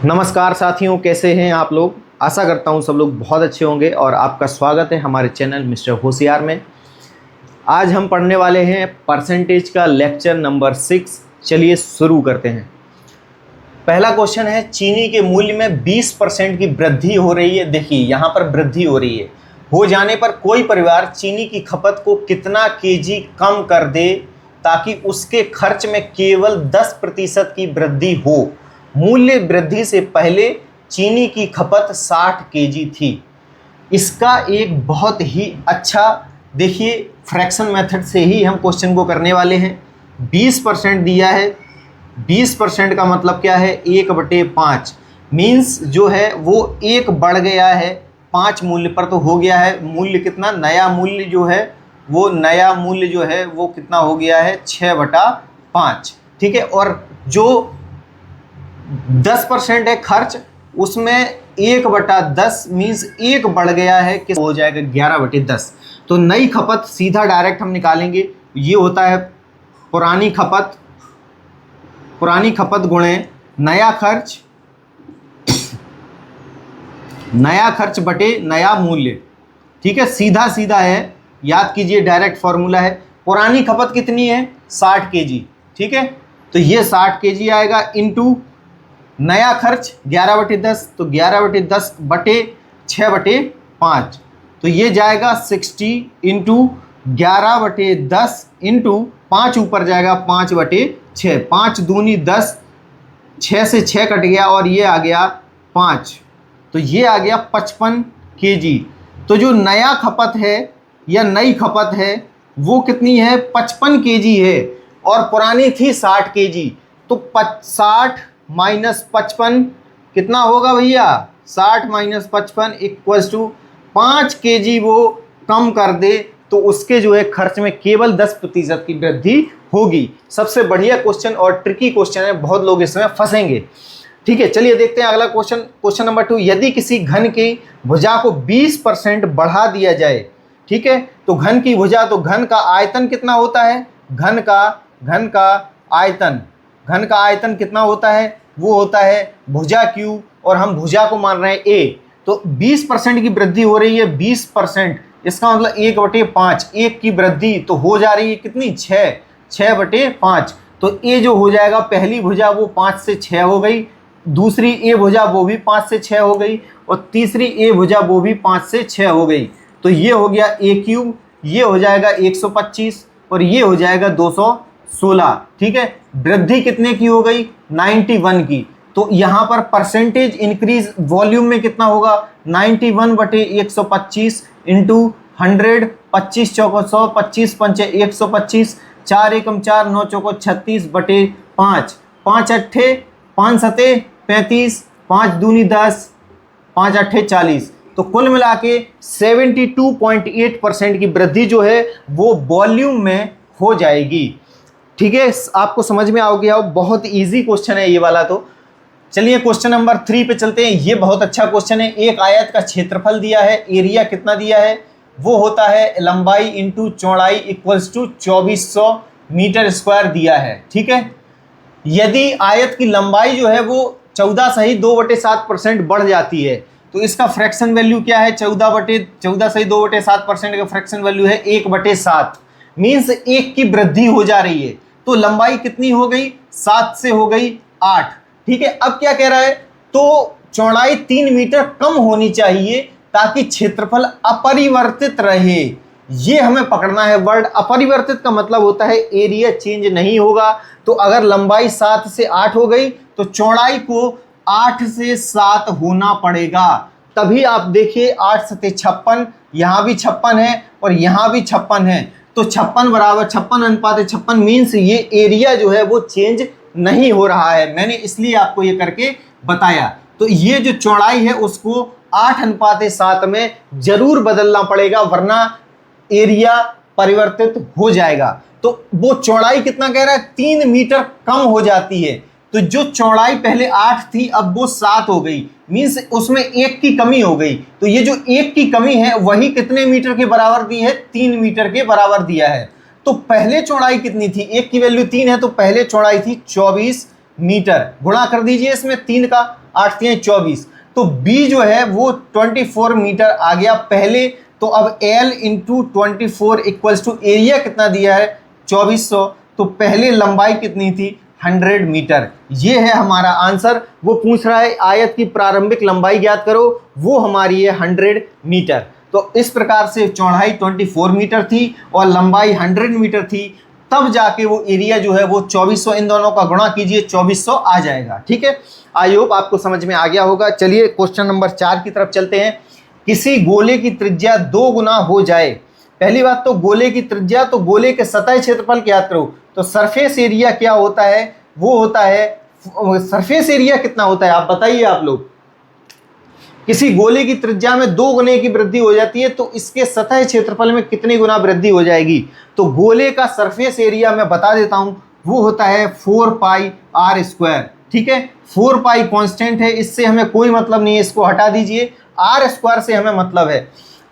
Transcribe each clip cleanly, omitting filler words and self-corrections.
नमस्कार साथियों, कैसे हैं आप लोग। आशा करता हूं सब लोग बहुत अच्छे होंगे और आपका स्वागत है हमारे चैनल मिस्टर होशियार में। आज हम पढ़ने वाले हैं परसेंटेज का लेक्चर नंबर 6। चलिए शुरू करते हैं। पहला क्वेश्चन है, चीनी के मूल्य में 20% की वृद्धि हो रही है। देखिए यहाँ पर वृद्धि हो रही है। हो जाने पर कोई परिवार चीनी की खपत को कितना केजी कम कर दे ताकि उसके खर्च में केवल 10% की वृद्धि हो। मूल्य वृद्धि से पहले चीनी की खपत 60 केजी थी। इसका एक बहुत ही अच्छा, देखिए फ्रैक्शन मेथड से ही हम क्वेश्चन को करने वाले हैं। 20% दिया है, 20% का मतलब क्या है, 1/5 मीन्स जो है वो 1 बढ़ गया है 5 मूल्य पर, तो हो गया है मूल्य कितना, नया मूल्य जो है वो कितना हो गया है, 6/5। ठीक है, और जो 10% है खर्च, उसमें 1/10 मीन्स 1 बढ़ गया है कि हो जाएगा 11/10। तो नई खपत सीधा डायरेक्ट हम निकालेंगे। ये होता है पुरानी खपत गुणे नया खर्च बटे नया मूल्य। ठीक है, सीधा सीधा है, याद कीजिए, डायरेक्ट फॉर्मूला है। पुरानी खपत कितनी है, 60 केजी। ठीक है, तो ये 60 केजी आएगा इनटू नया खर्च 11/10, तो 11/10 बटे 6/5, तो ये जाएगा 60 इंटू 11/10 इंटू 5 ऊपर जाएगा 5/6, 5 दूनी 10, 6 से 6 कट गया और ये आ गया 5, तो ये आ गया 55 केजी। तो जो नया खपत है या नई खपत है वो कितनी है, 55 केजी है, और पुरानी थी 60 केजी। तो 60 माइनस 55 कितना होगा भैया, 60 माइनस 55 इक्वल्स टू 5 केजी वो कम कर दे तो उसके जो है खर्च में केवल 10% की वृद्धि होगी। सबसे बढ़िया क्वेश्चन और ट्रिकी क्वेश्चन है, बहुत लोग इसमें फंसेंगे। ठीक है, चलिए देखते हैं अगला क्वेश्चन नंबर 2। यदि किसी घन की भुजा को 20% बढ़ा दिया जाए, ठीक है, तो घन की भुजा, तो घन का आयतन कितना होता है, घन का आयतन कितना होता है, वो होता है भुजा क्यू, और हम भुजा को मान रहे हैं ए। तो 20% की वृद्धि हो रही है, 20%, इसका मतलब 1/5, 1 की वृद्धि तो हो जा रही है कितनी, 6/5। तो ए जो हो जाएगा, पहली भुजा वो 5 से 6 हो गई, दूसरी ए भुजा वो भी 5 से 6 हो गई, और तीसरी ए भुजा वो भी 5 से 6 हो गई। तो ये हो गया ए क्यूब, ये हो जाएगा 125, और ये हो जाएगा 216। ठीक है, वृद्धि कितने की हो गई, 91 की। तो यहाँ पर परसेंटेज इंक्रीज वॉल्यूम में कितना होगा, 91/125 इंटू 100, 25 चौको 100, 25 पंचे 125, 4 एकम 4, 9 चौको 36/5, 5 अट्ठे 5 सते 35, 5 दूनी 10, 5 अट्ठे 40। तो कुल मिला के 72.8% की वृद्धि जो है वो वॉल्यूम में हो जाएगी। ठीक है, आपको समझ में आ गया, बहुत इजी क्वेश्चन है ये वाला। तो चलिए क्वेश्चन नंबर 3 पे चलते हैं। ये बहुत अच्छा क्वेश्चन है। एक आयत का क्षेत्रफल दिया है, एरिया कितना दिया है, वो होता है लंबाई इंटू चौड़ाई इक्वल्स टू 2400 मीटर स्क्वायर दिया है। ठीक है, यदि आयत की लंबाई जो है वो 14 सही 2/7% बढ़ जाती है, तो इसका फ्रैक्शन वैल्यू क्या है, 14 सही 2/7% का फ्रैक्शन वैल्यू है 1/7, मीन्स 1 की वृद्धि हो जा रही है। तो लंबाई कितनी हो गई, 7 से हो गई 8। ठीक है, अब क्या कह रहा है, तो चौड़ाई 3 मीटर कम होनी चाहिए ताकि क्षेत्रफल अपरिवर्तित रहे। ये हमें पकड़ना है वर्ड। अपरिवर्तित का मतलब होता है एरिया चेंज नहीं होगा। तो अगर लंबाई 7 से 8 हो गई तो चौड़ाई को 8 से 7 होना पड़ेगा। तभी आप देखिए 8 सते 56, यहाँ भी 56 है और यहाँ भी 56 है, तो 56 बराबर 56:56 मीन्स ये एरिया जो है वो चेंज नहीं हो रहा है। मैंने इसलिए आपको ये करके बताया। तो ये जो चौड़ाई है उसको 8:7 में जरूर बदलना पड़ेगा, वरना एरिया परिवर्तित हो जाएगा। तो वो चौड़ाई कितना कह रहा है, 3 मीटर कम हो जाती है। तो जो चौड़ाई पहले 8 थी अब वो 7 हो गई, मीन्स उसमें 1 की कमी हो गई। तो ये जो 1 की कमी है वही कितने मीटर के बराबर दी है, 3 मीटर के बराबर दिया है। तो पहले चौड़ाई कितनी थी, 1 की वैल्यू 3 है, तो पहले चौड़ाई थी 24 मीटर। गुणा कर दीजिए इसमें 3 का, 8 3 24, तो बी जो है वो 24 मीटर आ गया पहले। तो अब L into 24 equals to area कितना दिया है 2400, तो पहले लंबाई कितनी थी 100 मीटर। ये है हमारा आंसर। वो पूछ रहा है आयत की प्रारंभिक लंबाई ज्ञात करो, वो हमारी है 100 मीटर। तो इस प्रकार से चौड़ाई 24 मीटर थी और लंबाई 100 मीटर थी, तब जाके वो एरिया जो है वो 2400, इन दोनों का गुणा कीजिए 2400 आ जाएगा। ठीक है, आई होप आपको समझ में आ गया होगा। चलिए क्वेश्चन नंबर 4 की तरफ चलते हैं। किसी गोले की त्रिज्या 2 गुना हो जाए। पहली बात तो गोले की त्रिज्या, तो गोले के सतह क्षेत्रफल ज्ञात करो। तो सरफेस एरिया क्या होता है, वो होता है, सरफेस एरिया कितना होता है आप बताइए आप लोग। किसी गोले की त्रिज्या में 2 गुने की वृद्धि हो जाती है, तो इसके सतह क्षेत्रफल में कितनी गुना वृद्धि हो जाएगी। तो गोले का सरफेस एरिया मैं बता देता हूं, वो होता है 4 पाई आर स्क्वायर। ठीक है, 4 पाई कांस्टेंट है, इससे हमें कोई मतलब नहीं है, इसको हटा दीजिए, आर स्क्वायर से हमें मतलब है।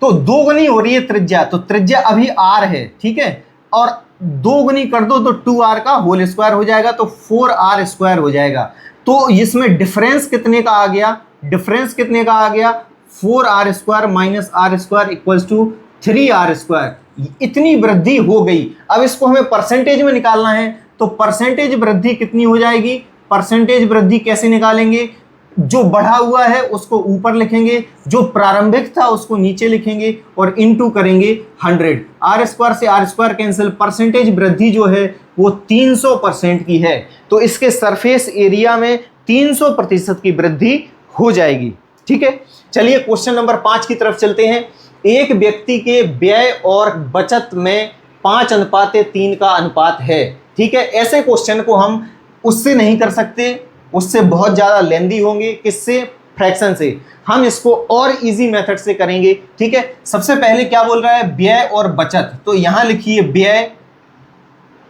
तो 2 गुनी हो रही है त्रिज्या, तो त्रिज्या अभी आर है, ठीक है, और 2 गुनी कर दो तो 2r का होल स्क्वायर हो जाएगा, तो 4r स्क्वायर हो जाएगा। तो इसमें डिफरेंस कितने का आ गया, डिफरेंस कितने का आ गया 4r square minus R square equals to 3r square. इतनी वृद्धि हो गई। अब इसको हमें परसेंटेज में निकालना है, तो परसेंटेज वृद्धि कितनी हो जाएगी, परसेंटेज वृद्धि कैसे निकालेंगे, जो बढ़ा हुआ है उसको ऊपर लिखेंगे, जो प्रारंभिक था उसको नीचे लिखेंगे और इनटू करेंगे 100। आर स्क्वायर से आर स्क्वायर कैंसिल, परसेंटेज वृद्धि जो है वो 300% की है। तो इसके सरफेस एरिया में 300% की वृद्धि हो जाएगी। ठीक है, चलिए क्वेश्चन नंबर 5 की तरफ चलते हैं। एक व्यक्ति के व्यय और बचत में 5:3 का अनुपात है। ठीक है, ऐसे क्वेश्चन को हम उससे नहीं कर सकते, उससे बहुत ज़्यादा लेंदी होंगे। किससे, फ्रैक्शन से। हम इसको और इजी मेथड से करेंगे। ठीक है, सबसे पहले क्या बोल रहा है, व्यय और बचत। तो यहां लिखिए व्यय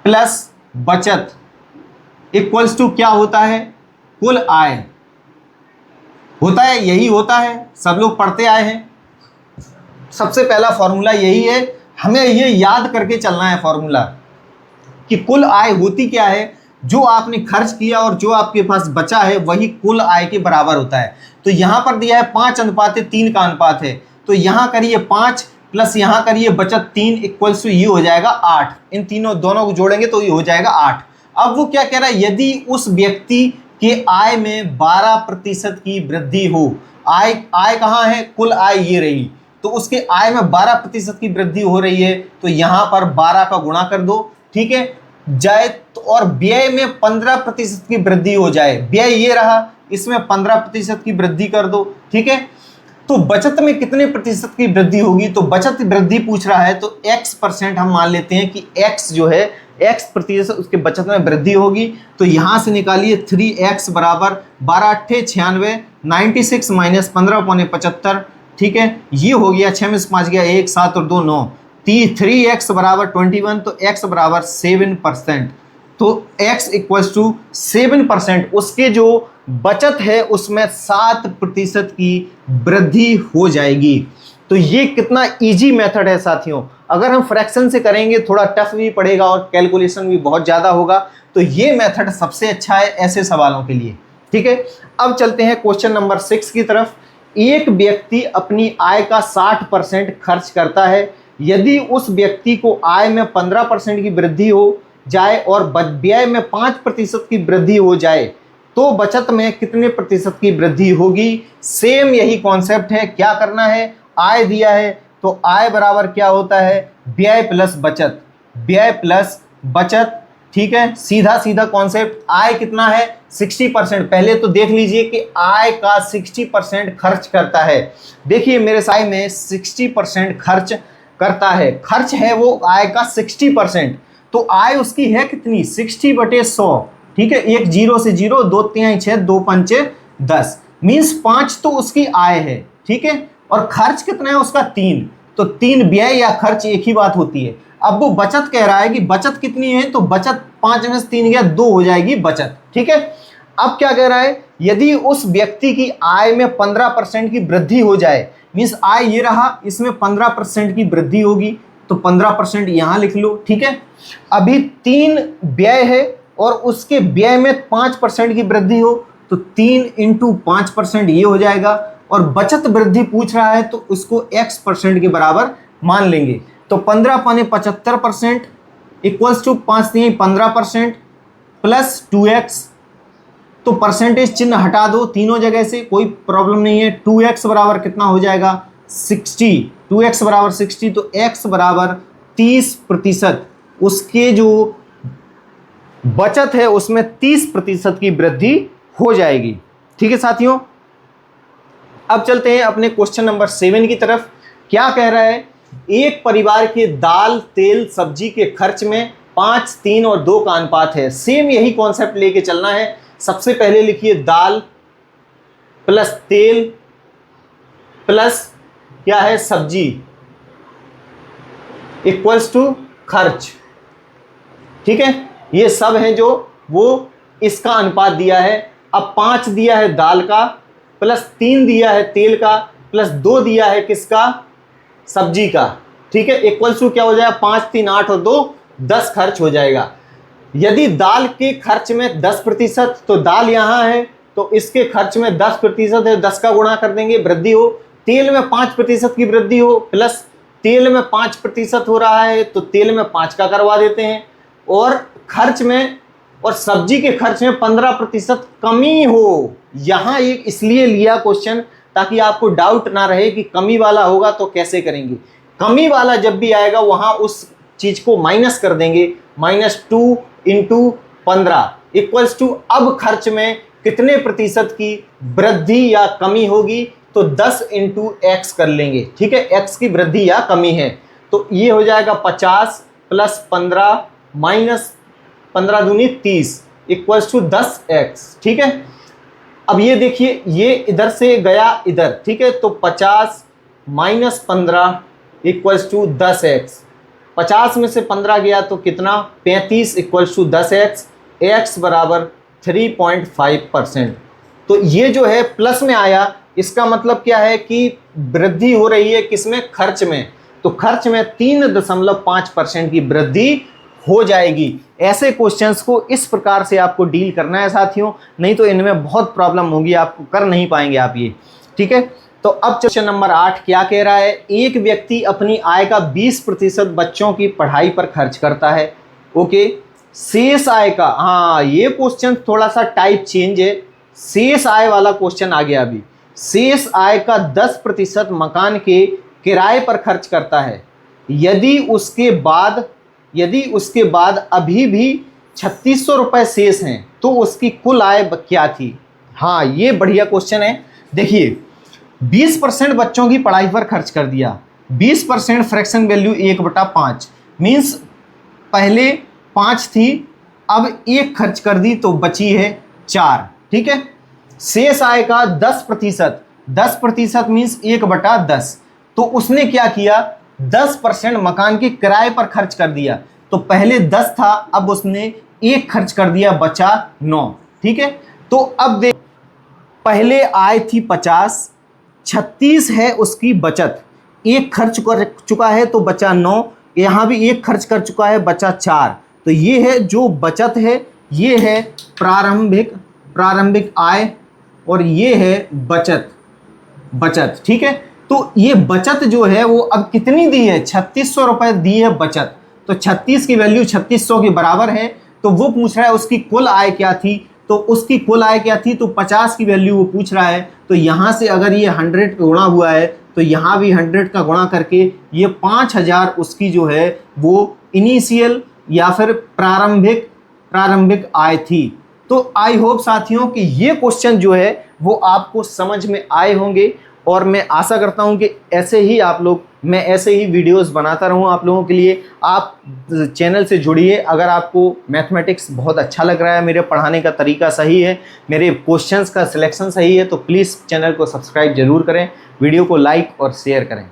प्लस बचत इक्वल्स टू क्या होता है, कुल आय होता है, यही होता है, सब लोग पढ़ते आए हैं। सबसे पहला फॉर्मूला यही है, हमें ये याद करके चलना है फॉर्मूला कि कुल आय होती क्या है, जो आपने खर्च किया और जो आपके पास बचा है वही कुल आय के बराबर होता है। तो यहां पर दिया है 5:3 का अनुपात है, तो यहां करिए 5 प्लस यहां करिए बचत 3 इक्वल्स टू ये हो जाएगा 8। इन दोनों को जोड़ेंगे तो ये हो जाएगा 8। अब वो क्या कह रहा है, यदि उस व्यक्ति के आय में 12% की वृद्धि हो, आय कहाँ है, कुल आय ये रही, तो उसके आय में 12% की वृद्धि हो रही है, तो यहां पर 12 का गुणा कर दो। ठीक है, जाए तो, और व्यय में 15% की वृद्धि हो जाए, व्यय ये रहा, इसमें 15% की वृद्धि कर दो। ठीक है, तो बचत में कितने प्रतिशत की वृद्धि होगी, तो बचत वृद्धि पूछ रहा है, तो x% हम मान लेते हैं कि x जो है x% उसके बचत में वृद्धि होगी। तो यहां से निकालिए 3x बराबर 12 8 96, 96 माइनस 15 पौने 75। ठीक है, ये हो गया 6 में से 5 गया 1, 7 और 2 9, 3x बराबर 21, तो x बराबर 7%। तो x इक्वल्स टू 7%, उसके जो बचत है उसमें 7% की वृद्धि हो जाएगी। तो ये कितना इजी मेथड है साथियों। अगर हम फ्रैक्शन से करेंगे थोड़ा टफ भी पड़ेगा और कैलकुलेशन भी बहुत ज़्यादा होगा, तो ये मेथड सबसे अच्छा है ऐसे सवालों के लिए। ठीक है, अब चलते हैं क्वेश्चन नंबर 6 की तरफ। एक व्यक्ति अपनी आय का 60% खर्च करता है। यदि उस व्यक्ति को आय में 15% की वृद्धि हो जाए और व्यय में 5% की वृद्धि हो जाए, तो बचत में कितने प्रतिशत की वृद्धि होगी। सेम यही कॉन्सेप्ट है, क्या करना है, आय दिया है तो आय बराबर क्या होता है, व्यय प्लस बचत, व्यय प्लस बचत। ठीक है, सीधा सीधा कॉन्सेप्ट। आय कितना है 60%। पहले तो देख लीजिए कि आय का 60% खर्च करता है। देखिए मेरे साय में 60% खर्च करता है, खर्च है वो आय का 60%। तो आय उसकी है कितनी 60/100। ठीक है, 1 0 से 0, 2 3 6, 2 5 10, मीन्स 5 तो उसकी आय है। ठीक है, और खर्च कितना है उसका 3, तो 3 व्यय या खर्च एक ही बात होती है। अब वो बचत कह रहा है कि बचत कितनी है, तो बचत 5 में से 3 गया 2 हो जाएगी बचत। ठीक है, अब क्या कह रहा है, यदि उस व्यक्ति की आय में 15% की वृद्धि हो जाए, मीन्स आय ये रहा, इसमें 15% की वृद्धि होगी, तो 15% यहां लिख लो। ठीक है, अभी 3 व्यय है और उसके व्यय में 5% की वृद्धि हो, तो 3 इंटू 5% ये हो जाएगा, और बचत वृद्धि पूछ रहा है तो उसको x% के बराबर मान लेंगे। तो 15 पौने 75% इक्वल्स टू 5 नहीं 15% प्लस 2x, तो परसेंटेज चिन्ह हटा दो तीनों जगह से, कोई प्रॉब्लम नहीं है। 2x बराबर कितना हो जाएगा 60, 2x बराबर 60, तो x बराबर 30%, उसके जो बचत है उसमें 30% की वृद्धि हो जाएगी। ठीक है साथियों, अब चलते हैं अपने क्वेश्चन नंबर 7 की तरफ। क्या कह रहा है, एक परिवार के दाल तेल सब्जी के खर्च में 5, 3 और 2 का अनुपात है। सेम यही कॉन्सेप्ट लेके चलना है। सबसे पहले लिखिए दाल प्लस तेल प्लस क्या है सब्जी इक्वल्स टू खर्च। ठीक है, ये सब है जो वो इसका अनुपात दिया है। अब 5 दिया है दाल का, प्लस 3 दिया है तेल का, प्लस 2 दिया है किसका सब्जी का। ठीक है, इक्वल्स टू क्या हो जाएगा 5, 3, 8 और 2 10 खर्च हो जाएगा। यदि दाल के खर्च में 10%, तो दाल यहां है तो इसके खर्च में 10% है, 10 का गुणा कर देंगे वृद्धि हो। तेल में 5% की वृद्धि हो, प्लस तेल में 5% हो रहा है तो तेल में 5 का करवा देते हैं, और खर्च में और सब्जी के खर्च में 15% कमी हो। यहां एक इसलिए लिया क्वेश्चन ताकि आपको डाउट ना रहे कि कमी वाला होगा तो कैसे करेंगे। कमी वाला जब भी आएगा वहां उस चीज को माइनस कर देंगे, -2 इंटू 15 इक्वल्स टू अब खर्च में कितने प्रतिशत की वृद्धि या कमी होगी, तो 10 इंटू एक्स कर लेंगे। ठीक है, एक्स की वृद्धि या कमी है, तो ये हो जाएगा 50 प्लस 15 माइनस 15 दूनी 30 इक्वल्स टू 10x। ठीक है, अब ये देखिए ये इधर से गया इधर। ठीक है, तो 50 माइनस 15 इक्वल्स टू 10x। 50 में से 15 गया तो कितना 35 इक्वल्स टू 10x, x बराबर 3.5%। तो ये जो है प्लस में आया, इसका मतलब क्या है कि वृद्धि हो रही है किसमें खर्च में, तो खर्च में 3.5% की वृद्धि हो जाएगी। ऐसे क्वेश्चंस को इस प्रकार से आपको डील करना है साथियों, नहीं तो इनमें बहुत प्रॉब्लम होगी, आपको कर नहीं पाएंगे आप ये। ठीक है, तो अब क्वेश्चन नंबर 8 क्या कह रहा है, एक व्यक्ति अपनी आय का 20% बच्चों की पढ़ाई पर खर्च करता है। ओके, शेष आय का, हाँ ये क्वेश्चन थोड़ा सा टाइप चेंज है, शेष आय वाला क्वेश्चन आ गया अभी। शेष आय का 10% मकान के किराए पर खर्च करता है, यदि उसके बाद अभी भी 3600 रुपए शेष हैं तो उसकी कुल आय क्या थी। हाँ ये बढ़िया क्वेश्चन है। देखिए 20% बच्चों की पढ़ाई पर खर्च कर दिया, 20% फ्रैक्शन वैल्यू 1/5 मीन्स पहले 5 थी, अब 1 खर्च कर दी तो बची है 4। ठीक है, शेष आय का 10% मीन्स 1/10, तो उसने क्या किया 10% मकान के किराए पर खर्च कर दिया। तो पहले 10 था, अब उसने 1 खर्च कर दिया, बचा 9। ठीक है, तो अब देख पहले आय थी 50, 36 है उसकी बचत, 1 खर्च कर चुका है तो बचा 9, यहाँ भी 1 खर्च कर चुका है बचा 4। तो ये है जो बचत है, ये है प्रारंभिक आय और ये है बचत। ठीक है, तो ये बचत जो है वो अब कितनी दी है 3600 रुपए दी है बचत, तो 36 की वैल्यू 3600 के बराबर है। तो वो पूछ रहा है उसकी कुल आय क्या थी, तो उसकी कुल आय क्या थी, तो 50 की वैल्यू वो पूछ रहा है। तो यहाँ से अगर ये 100 का गुणा हुआ है तो यहाँ भी 100 का गुणा करके ये 5000 उसकी जो है वो इनिशियल या फिर प्रारंभिक आय थी। तो आई होप साथियों कि ये क्वेश्चन जो है वो आपको समझ में आए होंगे, और मैं आशा करता हूं कि मैं ऐसे ही वीडियोस बनाता रहूं आप लोगों के लिए। आप चैनल से जुड़िए। अगर आपको मैथमेटिक्स बहुत अच्छा लग रहा है, मेरे पढ़ाने का तरीका सही है, मेरे क्वेश्चंस का सिलेक्शन सही है, तो प्लीज़ चैनल को सब्सक्राइब जरूर करें, वीडियो को लाइक और शेयर करें।